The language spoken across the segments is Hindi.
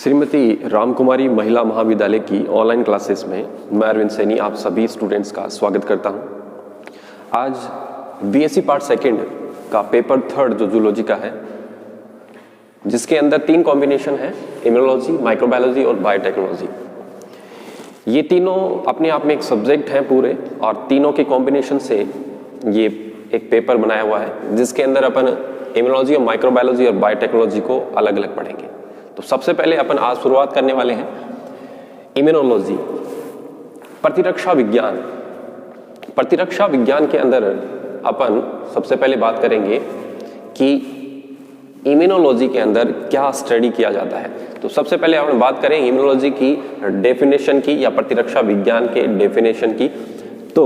श्रीमती रामकुमारी महिला महाविद्यालय की ऑनलाइन क्लासेस में मैं अरविंद सैनी आप सभी स्टूडेंट्स का स्वागत करता हूं। आज बीएससी पार्ट सेकंड का पेपर थर्ड जो जूलॉजी का है, जिसके अंदर 3 कॉम्बिनेशन है, इम्यूनोलॉजी, माइक्रोबायोलॉजी और बायोटेक्नोलॉजी। ये तीनों अपने आप में एक सब्जेक्ट हैं पूरे, और तीनों के कॉम्बिनेशन से ये एक पेपर बनाया हुआ है, जिसके अंदर अपन इम्यूनोलॉजी और माइक्रोबायोलॉजी और बायोटेक्नोलॉजी को अलग अलग पढ़ेंगे। तो सबसे पहले अपन आज शुरुआत करने वाले हैं इम्यूनोलॉजी, प्रतिरक्षा विज्ञान। प्रतिरक्षा विज्ञान के अंदर अपन सबसे पहले बात करेंगे कि इम्यूनोलॉजी के अंदर क्या स्टडी किया जाता है। तो सबसे पहले अपन बात करें इम्यूनोलॉजी की डेफिनेशन की या प्रतिरक्षा विज्ञान के डेफिनेशन की। तो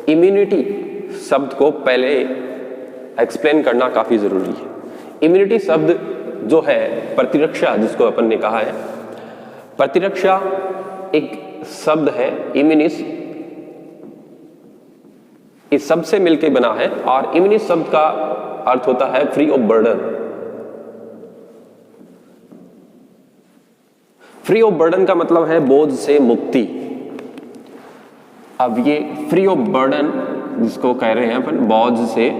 इम्यूनिटी शब्द को पहले एक्सप्लेन करना काफी जरूरी है। इम्यूनिटी शब्द जो है, प्रतिरक्षा जिसको अपन ने कहा है, प्रतिरक्षा एक शब्द है, इम्यूनिस इस शब्द से मिलकर बना है, और इम्यूनिस शब्द का अर्थ होता है free of burden. Free of burden का मतलब है बोझ से मुक्ति। अब ये फ्री ऑफ बर्डन जिसको कह रहे हैं अपन, बोझ से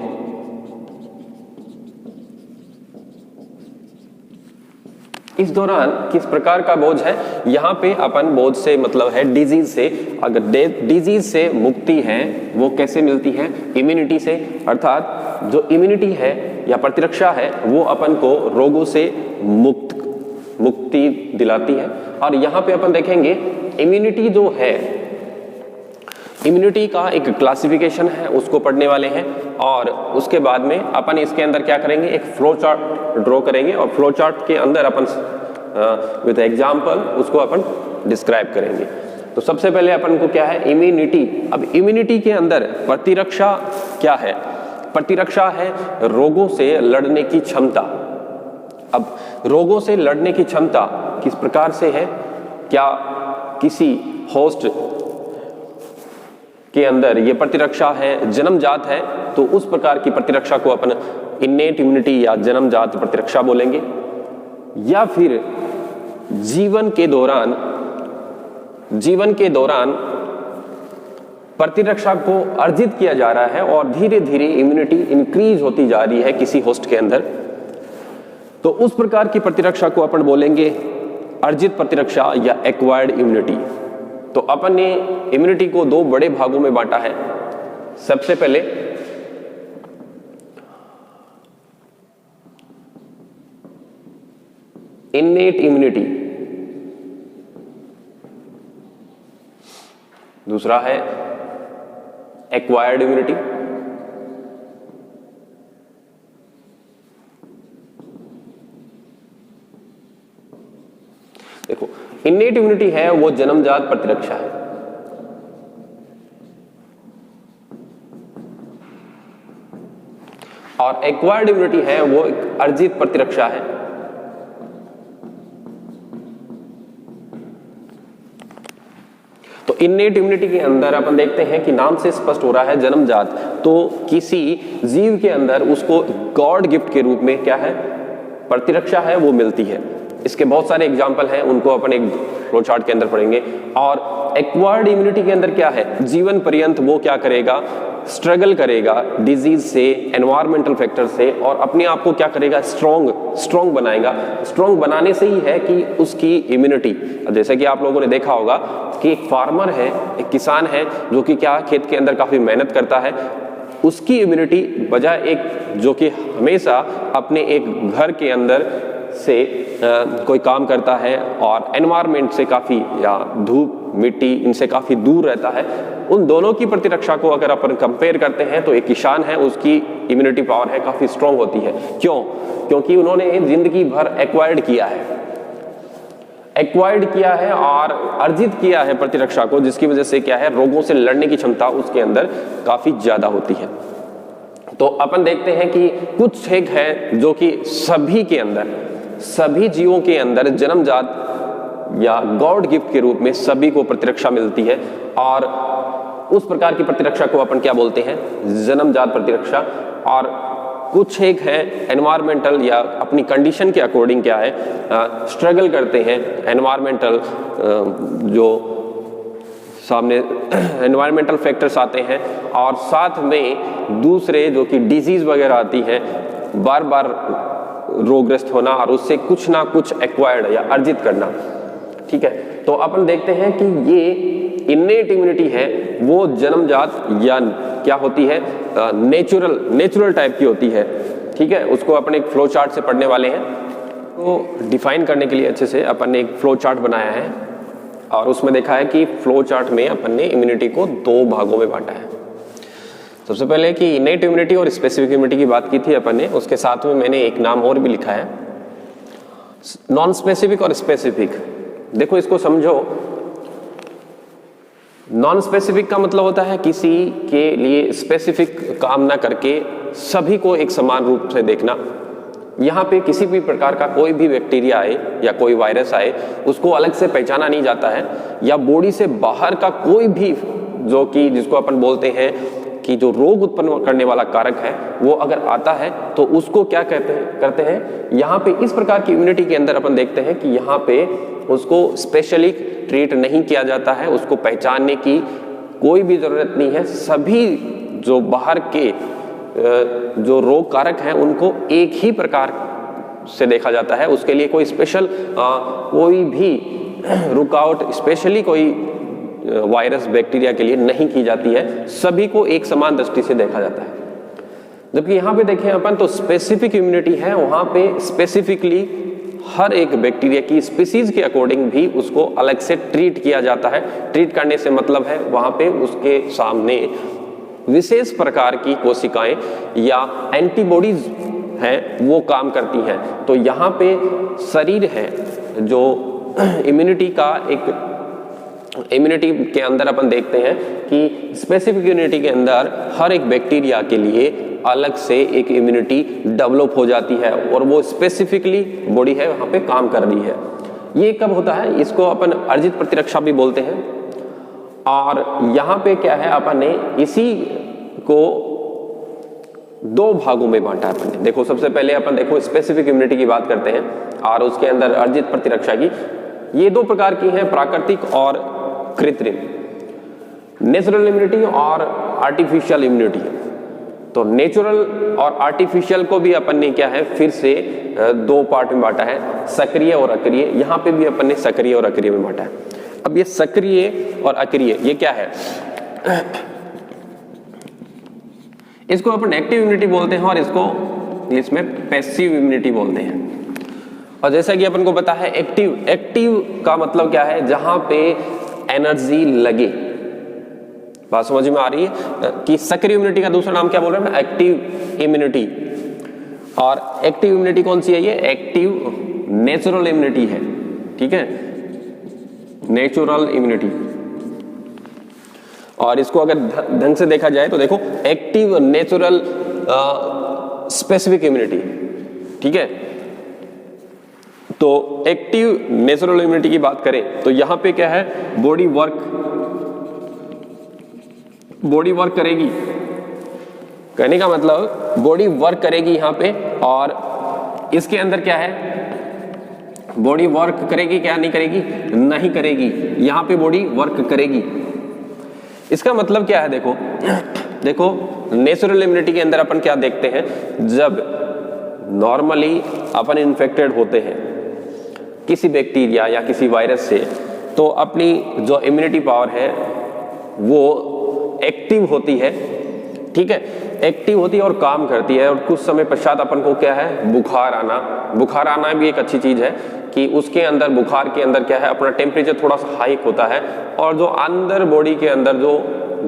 इस दौरान किस प्रकार का बोझ है, यहां पे अपन बोझ से मतलब है डिजीज से। अगर डिजीज से मुक्ति है वो कैसे मिलती है? इम्यूनिटी से। अर्थात जो इम्यूनिटी है या प्रतिरक्षा है वो अपन को रोगों से मुक्ति दिलाती है। और यहां पे अपन देखेंगे इम्यूनिटी जो है, इम्यूनिटी का एक क्लासिफिकेशन है, उसको पढ़ने वाले हैं। और उसके बाद में अपन इसके अंदर क्या करेंगे, एक फ्लो चार्ट ड्रॉ करेंगे, और फ्लो चार्ट के अंदर अपन विद एग्जांपल उसको अपन डिस्क्राइब करेंगे। तो सबसे पहले अपन को क्या है, इम्यूनिटी। अब इम्यूनिटी के अंदर प्रतिरक्षा क्या है? प्रतिरक्षा है रोगों से लड़ने की क्षमता। अब रोगों से लड़ने की क्षमता किस प्रकार से है? क्या किसी होस्ट के अंदर ये प्रतिरक्षा है, जन्मजात है, तो उस प्रकार की प्रतिरक्षा को अपन इन्नेट इम्यूनिटी या जन्मजात प्रतिरक्षा बोलेंगे। या फिर जीवन के दौरान प्रतिरक्षा को अर्जित किया जा रहा है और धीरे धीरे इम्यूनिटी इंक्रीज होती जा रही है किसी होस्ट के अंदर, तो उस प्रकार की प्रतिरक्षा को अपन बोलेंगे अर्जित प्रतिरक्षा या एक्वायर्ड इम्यूनिटी। तो अपन ने इम्यूनिटी को 2 बड़े भागों में बांटा है। सबसे पहले इन्नेट इम्यूनिटी, दूसरा है एक्वायर्ड इम्यूनिटी। देखो, इन्नेट इम्यूनिटी है वो जन्मजात प्रतिरक्षा है, और एक्वायर्ड इम्यूनिटी है वो एक अर्जित प्रतिरक्षा है। तो इन्नेट इम्यूनिटी के अंदर अपन देखते हैं कि नाम से स्पष्ट हो रहा है जन्मजात, तो किसी जीव के अंदर उसको गॉड गिफ्ट के रूप में क्या है, प्रतिरक्षा है वो मिलती है। इसके बहुत सारे एग्जाम्पल हैं, उनको अपन एक फ्लो चार्ट के अंदर पढ़ेंगे। और एक्वायर्ड इम्यूनिटी के अंदर क्या है, जीवन पर्यंत वो क्या करेगा, स्ट्रगल करेगा डिजीज से, एनवायरमेंटल फैक्टर से, और अपने आप को क्या करेगा, स्ट्रॉन्ग बनाएगा। स्ट्रॉन्ग बनाने से ही है कि उसकी इम्यूनिटी, जैसे कि आप लोगों ने देखा होगा कि एक फार्मर है, एक किसान है, जो कि क्या खेत के अंदर काफी मेहनत करता है, उसकी इम्यूनिटी बजाय एक जो कि हमेशा अपने एक घर के अंदर से कोई काम करता है और एनवायरमेंट से काफी, या धूप मिट्टी इनसे काफी दूर रहता है, उन दोनों की प्रतिरक्षा को अगर अपन कंपेयर करते हैं तो एक किसान है, उसकी इम्यूनिटी पावर है काफी स्ट्रांग होती है। क्यों? क्योंकि उन्होंने जिंदगी भर एक्वायर्ड किया है और अर्जित किया है प्रतिरक्षा को, जिसकी वजह से क्या है, रोगों से लड़ने की क्षमता उसके अंदर काफी ज्यादा होती है। तो अपन देखते हैं कि कुछ एक है जो कि सभी जीवों के अंदर जन्मजात या गॉड गिफ्ट के रूप में सभी को प्रतिरक्षा मिलती है, और उस प्रकार की प्रतिरक्षा को अपन क्या बोलते हैं, जन्मजात प्रतिरक्षा। और कुछ एक है एनवायरमेंटल या अपनी कंडीशन के अकॉर्डिंग क्या है स्ट्रगल करते हैं, एनवायरमेंटल जो सामने एनवायरमेंटल फैक्टर्स आते हैं, और साथ में दूसरे जो कि डिजीज वगैरह आती है, बार बार रोगग्रस्त होना और उससे कुछ ना कुछ एक्वायर्ड या अर्जित करना। ठीक है, तो अपन देखते हैं कि ये इन्नेट इम्यूनिटी है वो जन्मजात या क्या होती है नेचुरल टाइप की होती है। ठीक है, उसको अपन एक फ्लो चार्ट से पढ़ने वाले हैं। तो डिफाइन करने के लिए अच्छे से अपन ने एक फ्लो चार्ट बनाया है और उसमें देखा है कि फ्लो चार्ट में अपन ने इम्यूनिटी को 2 भागों में बांटा है। सबसे पहले कि इनेट इम्यूनिटी और स्पेसिफिक इम्यूनिटी की बात की थी अपन ने, उसके साथ में मैंने एक नाम और भी लिखा है, नॉन स्पेसिफिक और स्पेसिफिक। देखो इसको समझो, नॉन स्पेसिफिक का मतलब होता है किसी के लिए स्पेसिफिक काम ना करके सभी को एक समान रूप से देखना। यहाँ पे किसी भी प्रकार का कोई भी बैक्टीरिया आए या कोई वायरस आए उसको अलग से पहचाना नहीं जाता है, या बॉडी से बाहर का कोई भी जो कि जिसको अपन बोलते हैं कि जो रोग उत्पन्न करने वाला कारक है वो अगर आता है तो उसको क्या करते हैं यहाँ पे इस प्रकार की इम्यूनिटी के अंदर अपन देखते हैं कि यहाँ पे उसको स्पेशली ट्रीट नहीं किया जाता है, उसको पहचानने की कोई भी जरूरत नहीं है। सभी जो बाहर के जो रोग कारक हैं उनको एक ही प्रकार से देखा जाता है, उसके लिए कोई स्पेशल कोई भी रुकावट स्पेशली कोई वायरस बैक्टीरिया के लिए नहीं की जाती है, सभी को एक समान दृष्टि से देखा जाता है। जबकि यहाँ पे देखें अपन तो स्पेसिफिक इम्यूनिटी है, वहाँ पे स्पेसिफिकली हर एक बैक्टीरिया की स्पीसीज के अकॉर्डिंग भी उसको अलग से ट्रीट किया जाता है। ट्रीट करने से मतलब है वहाँ पे उसके सामने विशेष प्रकार की कोशिकाएं या एंटीबॉडीज हैं वो काम करती हैं। तो यहाँ पे शरीर है जो इम्यूनिटी का एक इम्यूनिटी के अंदर अपन देखते हैं कि स्पेसिफिक इम्यूनिटी के अंदर हर एक बैक्टीरिया के लिए अलग से एक इम्यूनिटी डेवलप हो जाती है और वो स्पेसिफिकली बॉडी है वहाँ पे काम कर रही है। ये कब होता है, इसको अपन अर्जित प्रतिरक्षा भी बोलते हैं। और यहाँ पे क्या है, अपन ने इसी को 2 भागों में बांटा है अपन ने। देखो सबसे पहले अपन देखो स्पेसिफिक इम्यूनिटी की बात करते हैं और उसके अंदर अर्जित प्रतिरक्षा की। ये 2 प्रकार की हैं, प्राकृतिक और कृत्रिम, नेचुरल इम्यूनिटी और आर्टिफिशियल इम्यूनिटी। तो नेचुरल और आर्टिफिशियल को भी अपन ने क्या है फिर से 2 पार्ट में बांटा है, सक्रिय और अक्रिय। यहाँ पे भी अपन ने सक्रिय और अक्रिय में बांटा है। अब ये सक्रिय और अक्रिय ये क्या है, इसको अपन एक्टिव इम्यूनिटी बोलते हैं और इसको इसमें पैसिव इम्यूनिटी बोलते हैं। और जैसा कि अपन को पता है एक्टिव का मतलब क्या है, जहां पे एनर्जी लगे। बात समझ में आ रही है कि सक्रिय इम्यूनिटी का दूसरा नाम क्या बोल रहे हैं, एक्टिव इम्यूनिटी। और एक्टिव इम्यूनिटी कौन सी है, ये एक्टिव नेचुरल इम्यूनिटी है। ठीक है, नेचुरल इम्यूनिटी। और इसको अगर ढंग से देखा जाए तो देखो एक्टिव नेचुरल स्पेसिफिक इम्यूनिटी। ठीक है, तो एक्टिव नेचुरल इम्यूनिटी की बात करें तो यहां पे क्या है, बॉडी वर्क करेगी। कहने का मतलब बॉडी वर्क करेगी यहां पे, और इसके अंदर क्या है, बॉडी वर्क करेगी क्या नहीं करेगी, नहीं करेगी। यहां पे बॉडी वर्क करेगी। इसका मतलब क्या है, देखो नेचुरल इम्यूनिटी के अंदर अपन क्या देखते हैं, जब नॉर्मली अपन इन्फेक्टेड होते हैं किसी बैक्टीरिया या किसी वायरस से, तो अपनी जो इम्यूनिटी पावर है वो एक्टिव होती है। ठीक है, एक्टिव होती है और काम करती है, और कुछ समय पश्चात अपन को क्या है, बुखार आना भी एक अच्छी चीज है कि उसके अंदर बुखार के अंदर क्या है, अपना टेम्परेचर थोड़ा सा हाइक होता है, और जो अंदर बॉडी के अंदर जो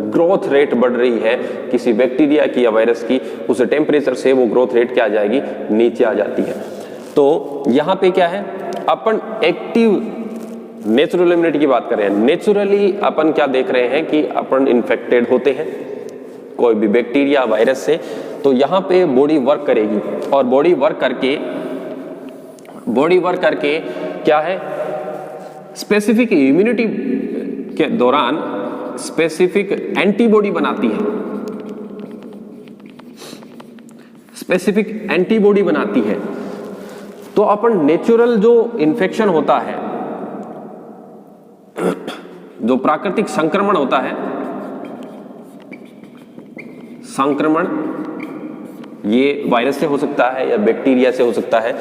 ग्रोथ रेट बढ़ रही है किसी बैक्टीरिया की या वायरस की, उस टेम्परेचर से वो ग्रोथ रेट क्या आ जाएगी, नीचे आ जाती है। तो यहाँ पे क्या है, अपन एक्टिव नेचुरल इम्यूनिटी की बात कर रहे हैं। नेचुरली अपन क्या देख रहे हैं कि अपन इन्फेक्टेड होते हैं कोई भी बैक्टीरिया वायरस से, तो यहाँ पे बॉडी वर्क करेगी, और बॉडी वर्क करके क्या है, स्पेसिफिक इम्यूनिटी के दौरान स्पेसिफिक एंटीबॉडी बनाती है। स्पेसिफिक एंटीबॉडी बनाती है। तो अपन नेचुरल जो इन्फेक्शन होता है, जो प्राकृतिक संक्रमण होता है, संक्रमण ये वायरस से हो सकता है या बैक्टीरिया से हो सकता है,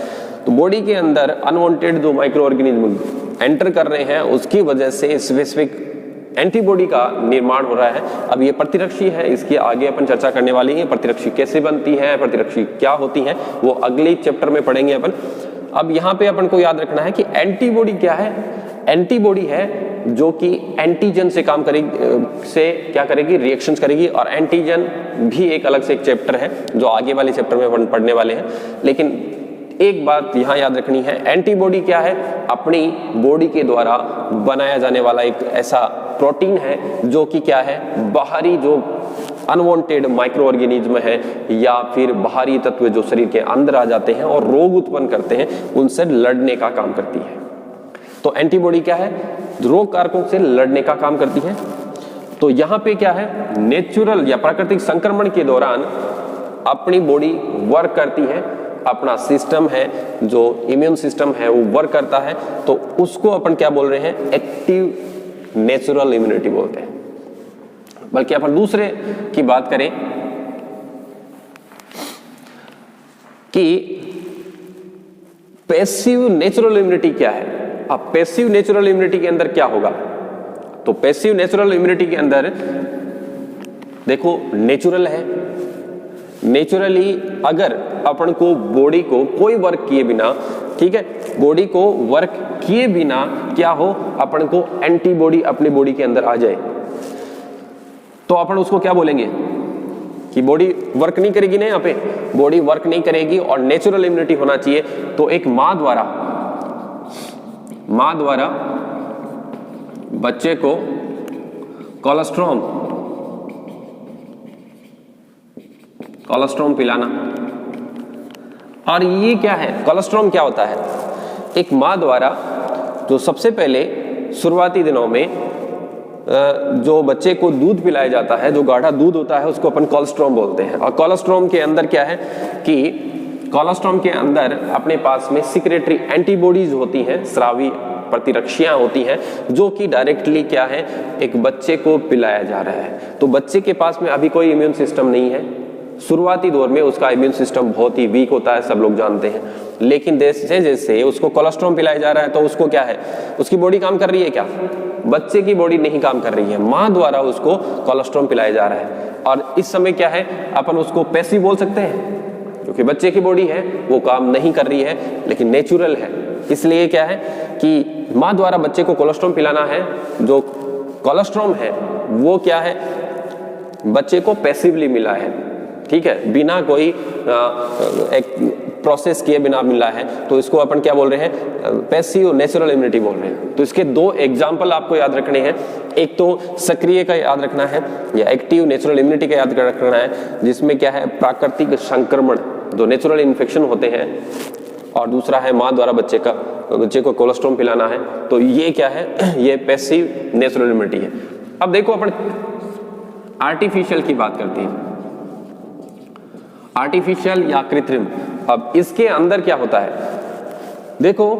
तो बॉडी के अंदर अनवांटेड जो माइक्रो ऑर्गेनिज्म एंटर कर रहे हैं उसकी वजह से स्पेसिफिक एंटीबॉडी का निर्माण हो रहा है। अब ये प्रतिरक्षी है, इसकी आगे अपन चर्चा करने वाली है। प्रतिरक्षी कैसे बनती है, प्रतिरक्षी क्या होती है, वो अगले चैप्टर में पढ़ेंगे अपन। अब यहाँ पे अपन को याद रखना है कि एंटीबॉडी क्या है। एंटीबॉडी है जो कि एंटीजन से काम करेगी, से क्या करेगी, रिएक्शंस करेगी। और एंटीजन भी एक अलग से एक चैप्टर है जो आगे वाले चैप्टर में अपन पढ़ने वाले हैं। लेकिन एक बात यहाँ याद रखनी है, एंटीबॉडी क्या है, अपनी बॉडी के द्वारा बनाया जाने वाला एक ऐसा प्रोटीन है जो कि क्या है, बाहरी जो अनवांटेड माइक्रो ऑर्गेनिज्म है या फिर बाहरी तत्व जो शरीर के अंदर आ जाते हैं और रोग उत्पन्न करते हैं, उनसे लड़ने का काम करती है। तो एंटीबॉडी क्या है, रोग कारकों से लड़ने का काम करती है। तो यहाँ पे क्या है, नेचुरल या प्राकृतिक संक्रमण के दौरान अपनी बॉडी वर्क करती है, अपना सिस्टम है जो इम्यून सिस्टम है वो वर्क करता है। तो उसको अपन क्या बोल रहे हैं, एक्टिव नेचुरल इम्यूनिटी बोलते हैं। बल्कि अपन दूसरे की बात करें कि पैसिव नेचुरल इम्यूनिटी क्या है। अब पैसिव नेचुरल इम्यूनिटी के अंदर क्या होगा, तो पैसिव नेचुरल इम्यूनिटी के अंदर देखो नेचुरल है, नेचुरली अगर अपन को बॉडी को कोई वर्क किए बिना, ठीक है, बॉडी को वर्क किए बिना क्या हो, अपन को एंटीबॉडी अपनी बॉडी के अंदर आ जाए, तो अपन उसको क्या बोलेंगे कि बॉडी वर्क नहीं करेगी ना, यहाँ पे बॉडी वर्क नहीं करेगी और नेचुरल इम्यूनिटी होना चाहिए। तो एक माँ द्वारा बच्चे को कोलेस्ट्रॉम पिलाना। और ये क्या है, कोलेस्ट्रॉम क्या होता है, एक माँ द्वारा जो सबसे पहले शुरुआती दिनों में जो बच्चे को दूध पिलाया जाता है, जो गाढ़ा दूध होता है, उसको अपन कोलेस्ट्रॉम बोलते हैं। और कोलेस्ट्रॉम के अंदर क्या है कि कोलेस्ट्रॉम के अंदर अपने पास में सिक्रेटरी एंटीबॉडीज होती हैं, स्रावी प्रतिरक्षियां होती हैं, जो कि डायरेक्टली क्या है, एक बच्चे को पिलाया जा रहा है। तो बच्चे के पास में अभी कोई इम्यून सिस्टम नहीं है, शुरुआती दौर में उसका इम्यून सिस्टम बहुत ही वीक होता है, सब लोग जानते हैं। लेकिन जैसे जैसे उसको कोलेस्ट्रॉम पिलाया जा रहा है तो उसको क्या है, उसकी बॉडी काम कर रही है क्या, बच्चे की बॉडी नहीं काम कर रही है, माँ द्वारा उसको कोलेस्ट्रॉम पिलाया जा रहा है। और इस समय क्या है, अपन उसको पैसिव बोल सकते हैं क्योंकि बच्चे की बॉडी है वो काम नहीं कर रही है, लेकिन नेचुरल है। इसलिए क्या है कि माँ द्वारा बच्चे को कोलेस्ट्रॉम पिलाना है। जो कोलेस्ट्रॉम है वो क्या है, बच्चे को पैसिवली मिला है, ठीक है, बिना कोई एक प्रोसेस किए बिना मिला है, तो इसको अपन क्या बोल रहे हैं, पैसिव नेचुरल इम्यूनिटी बोल रहे हैं। तो इसके दो एग्जाम्पल आपको याद रखने हैं, एक तो सक्रिय का याद रखना है या एक्टिव नेचुरल इम्यूनिटी का याद रखना है, जिसमें क्या है, प्राकृतिक संक्रमण जो नेचुरल इन्फेक्शन होते हैं, और दूसरा है माँ द्वारा बच्चे को कोलेस्ट्रॉम पिलाना है। तो ये क्या है, ये पैसिव नेचुरल इम्यूनिटी है। अब देखो अपन आर्टिफिशियल की बात करते हैं, आर्टिफिशियल या कृत्रिम। अब इसके अंदर क्या होता है, देखो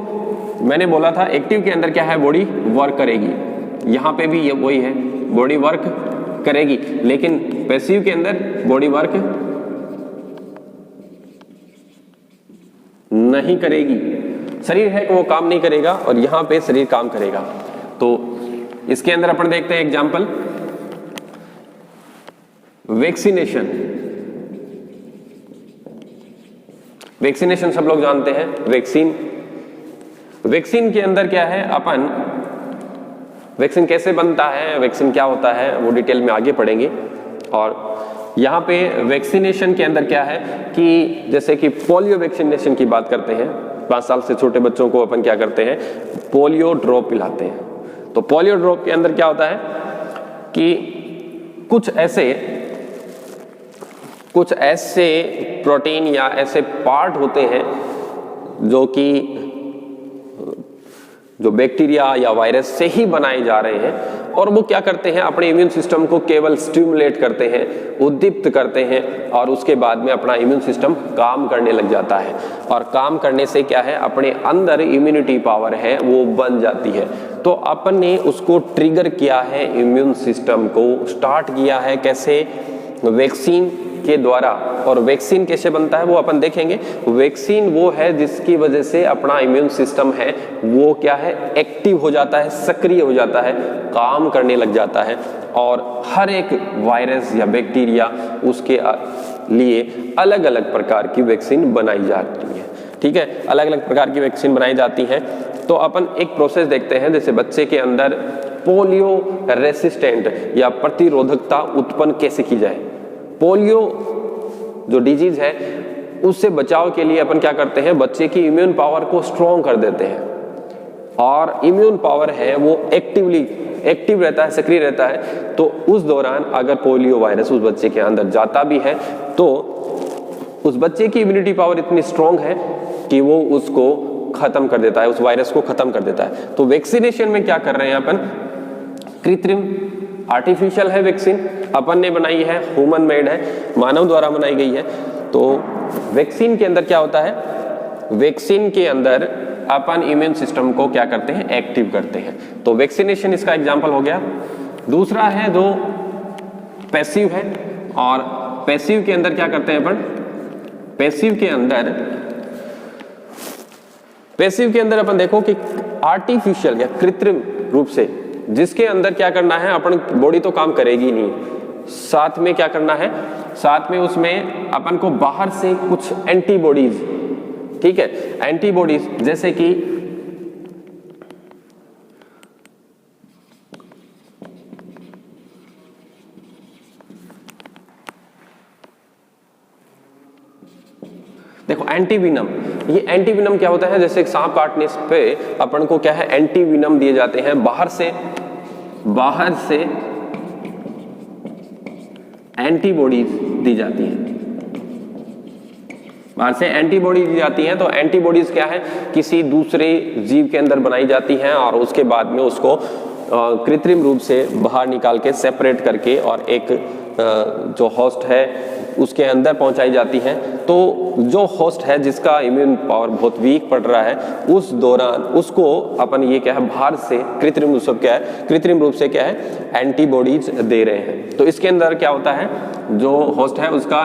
मैंने बोला था एक्टिव के अंदर क्या है, बॉडी वर्क करेगी, यहां पे भी ये वही है, बॉडी वर्क करेगी। लेकिन पैसिव के अंदर बॉडी वर्क नहीं करेगी, शरीर है कि वो काम नहीं करेगा और यहां पे शरीर काम करेगा। तो इसके अंदर अपन देखते हैं एग्जाम्पल, वैक्सीनेशन। वैक्सीनेशन सब लोग जानते हैं, वैक्सीन के अंदर क्या है, अपन वैक्सीन कैसे बनता है, वैक्सीन क्या होता है, वो डिटेल में आगे पढ़ेंगे। और यहाँ पे वैक्सीनेशन के अंदर क्या है कि जैसे कि पोलियो वैक्सीनेशन की बात करते हैं, 5 साल से छोटे बच्चों को अपन क्या करते हैं, पोलियो ड्रॉप पिलाते हैं। तो पोलियो ड्रॉप के अंदर क्या होता है कि कुछ ऐसे प्रोटीन या ऐसे पार्ट होते हैं जो बैक्टीरिया या वायरस से ही बनाए जा रहे हैं, और वो क्या करते हैं, अपने इम्यून सिस्टम को केवल स्टिमुलेट करते हैं, उद्दीप्त करते हैं, और उसके बाद में अपना इम्यून सिस्टम काम करने लग जाता है। और काम करने से क्या है, अपने अंदर इम्यूनिटी पावर है वो बन जाती है। तो अपन ने उसको ट्रिगर किया है, इम्यून सिस्टम को स्टार्ट किया है कैसे, वैक्सीन के द्वारा। और वैक्सीन कैसे बनता है वो अपन देखेंगे। वैक्सीन वो है जिसकी वजह से अपना इम्यून सिस्टम है वो क्या है, एक्टिव हो जाता है, सक्रिय हो जाता है, काम करने लग जाता है, और हर एक वायरस या बैक्टीरिया उसके लिए अलग अलग प्रकार की वैक्सीन बनाई जाती है। ठीक है, अलग अलग प्रकार की वैक्सीन बनाई जाती हैं। तो अपन एक प्रोसेस देखते हैं, जैसे बच्चे के अंदर पोलियो रेसिस्टेंट या प्रतिरोधकता उत्पन्न कैसे की जाए। पोलियो जो डिजीज है उससे बचाव के लिए अपन क्या करते हैं, बच्चे की इम्यून पावर को स्ट्रॉन्ग कर देते हैं, और इम्यून पावर है वो एक्टिव रहता है, सक्रिय रहता है। तो उस दौरान अगर पोलियो वायरस उस बच्चे के अंदर जाता भी है तो उस बच्चे की इम्यूनिटी पावर इतनी स्ट्रॉन्ग है कि वो उसको खत्म कर देता है, उस वायरस को खत्म कर देता है। तो वैक्सीनेशन में क्या कर रहे हैं अपन, कृत्रिम आर्टिफिशियल है वैक्सीन, अपन ने बनाई है, ह्यूमन मेड है, मानव द्वारा बनाई गई है। तो वैक्सीन के अंदर क्या होता है, वैक्सीन के अंदर अपन इम्यून सिस्टम को क्या करते हैं, एक्टिव करते हैं। तो वैक्सीनेशन इसका एग्जाम्पल हो गया। दूसरा है जो पैसिव है, और पैसिव के अंदर क्या करते हैं अपन, पैसिव के अंदर अपन देखो कि आर्टिफिशियल या कृत्रिम रूप से, जिसके अंदर क्या करना है, अपन बॉडी तो काम करेगी नहीं, साथ में क्या करना है, साथ में उसमें अपन को बाहर से कुछ एंटीबॉडीज, ठीक है, एंटीबॉडीज जैसे कि देखो एंटीविनम, ये एंटीविनम क्या होता है, जैसे सांप काटने पे अपन को क्या है, एंटीविनम दिए जाते हैं, बाहर से एंटीबॉडीज दी जाती हैं, बाहर से एंटीबॉडी दी जाती हैं। तो एंटीबॉडीज क्या है, किसी दूसरे जीव के अंदर बनाई जाती हैं, और उसके बाद में उसको कृत्रिम रूप से बाहर निकाल के सेपरेट करके और एक जो होस्ट है उसके अंदर पहुंचाई जाती हैं। तो जो होस्ट है जिसका इम्यून पावर बहुत वीक पड़ रहा है, उस दौरान उसको अपन ये क्या है, बाहर से कृत्रिम रूप से क्या है, एंटीबॉडीज दे रहे हैं। तो इसके अंदर क्या होता है, जो होस्ट है उसका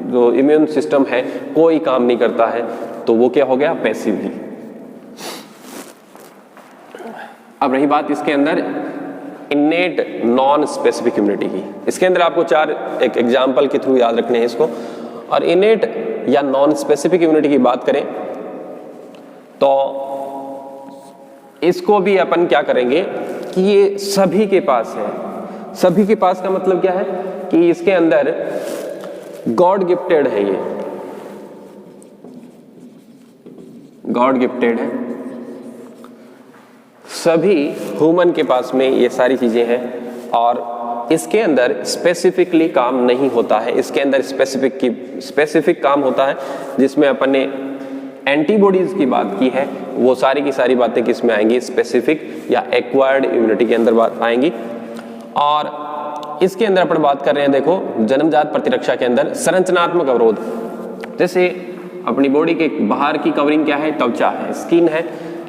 जो इम्यून सिस्टम है कोई काम नहीं करता है, तो वो क्या हो गया, पैसिवली। अब रही बात इसके अंदर इन्नेट नॉन स्पेसिफिक इम्यूनिटी की, इसके अंदर आपको चार एक एग्जाम्पल के थ्रू याद रखने हैं इसको। और इन्नेट या नॉन स्पेसिफिक इम्यूनिटी की बात करें तो इसको भी अपन क्या करेंगे कि ये सभी के पास है। सभी के पास का मतलब क्या है कि इसके अंदर गॉड गिफ्टेड है, ये गॉड गिफ्टेड है, सभी ह्यूमन के पास में ये सारी चीजें हैं, और इसके अंदर स्पेसिफिकली काम नहीं होता है। इसके अंदर स्पेसिफिक काम होता है, जिसमें अपन ने एंटीबॉडीज की बात की है, वो सारी की सारी बातें किस में आएंगी, स्पेसिफिक या एक्वायर्ड इम्यूनिटी के अंदर बात आएंगी। और इसके अंदर अपन बात कर रहे हैं, देखो जन्मजात प्रतिरक्षा के अंदर संरचनात्मक अवरोध, जैसे अपनी बॉडी के बाहर की कवरिंग क्या है, त्वचा है, स्किन है,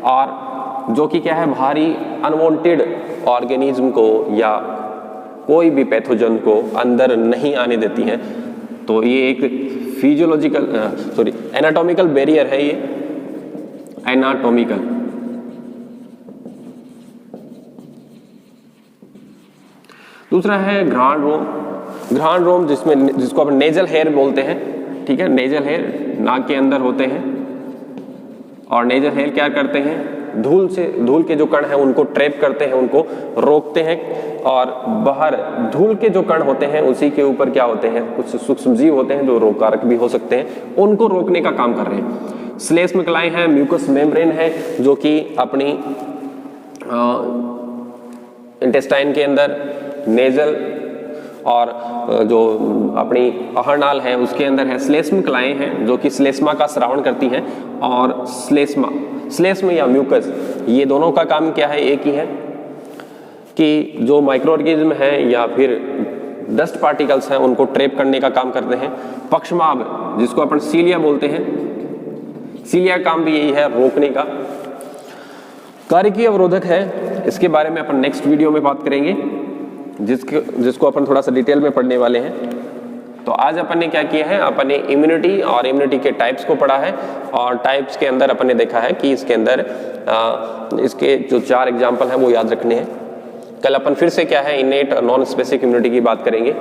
और जो कि क्या है, बाहरी अनवांटेड ऑर्गेनिज्म को या कोई भी पैथोजन को अंदर नहीं आने देती हैं। तो ये एक एनाटॉमिकल बैरियर है, ये एनाटॉमिकल। दूसरा है घ्राण रोम जिसको अपन नेजल हेयर बोलते हैं, ठीक है, नेजल हेयर नाक के अंदर होते हैं, और नेजल हेयर क्या करते हैं, धूल के जो कण हैं उनको ट्रैप करते हैं, उनको रोकते हैं, और बाहर धूल के जो कण होते हैं उसी के ऊपर क्या होते हैं, कुछ सूक्ष्म जीव होते हैं जो रोगकारक भी हो सकते हैं, उनको रोकने का काम कर रहे हैं। श्लेष्मकलाएं हैं, म्यूकस मेम्ब्रेन है जो कि अपनी इंटेस्टाइन के अंदर, नेजल और जो अपनी आहारनाल है उसके अंदर है, श्लेष्मकलाएं हैं जो कि श्लेष्मा का स्रावण करती हैं, और श्लेष्म या म्यूकस, ये दोनों का काम क्या है, एक ही है कि जो माइक्रो ऑर्गेनिज्म हैं या फिर डस्ट पार्टिकल्स हैं उनको ट्रैप करने का काम करते हैं। पक्षमाभ जिसको अपन सीलिया बोलते हैं, सीलिया का काम भी यही है, रोकने का। कार्यकीय अवरोधक है, इसके बारे में अपन नेक्स्ट वीडियो में बात करेंगे, जिसको अपन थोड़ा सा डिटेल में पढ़ने वाले हैं। तो आज अपन ने क्या किया है, अपन ने इम्यूनिटी और इम्यूनिटी के टाइप्स को पढ़ा है, और टाइप्स के अंदर अपन ने देखा है कि इसके अंदर इसके जो 4 एग्जाम्पल हैं वो याद रखने हैं। कल अपन फिर से क्या है, इनेट और नॉन स्पेसिफिक इम्यूनिटी की बात करेंगे।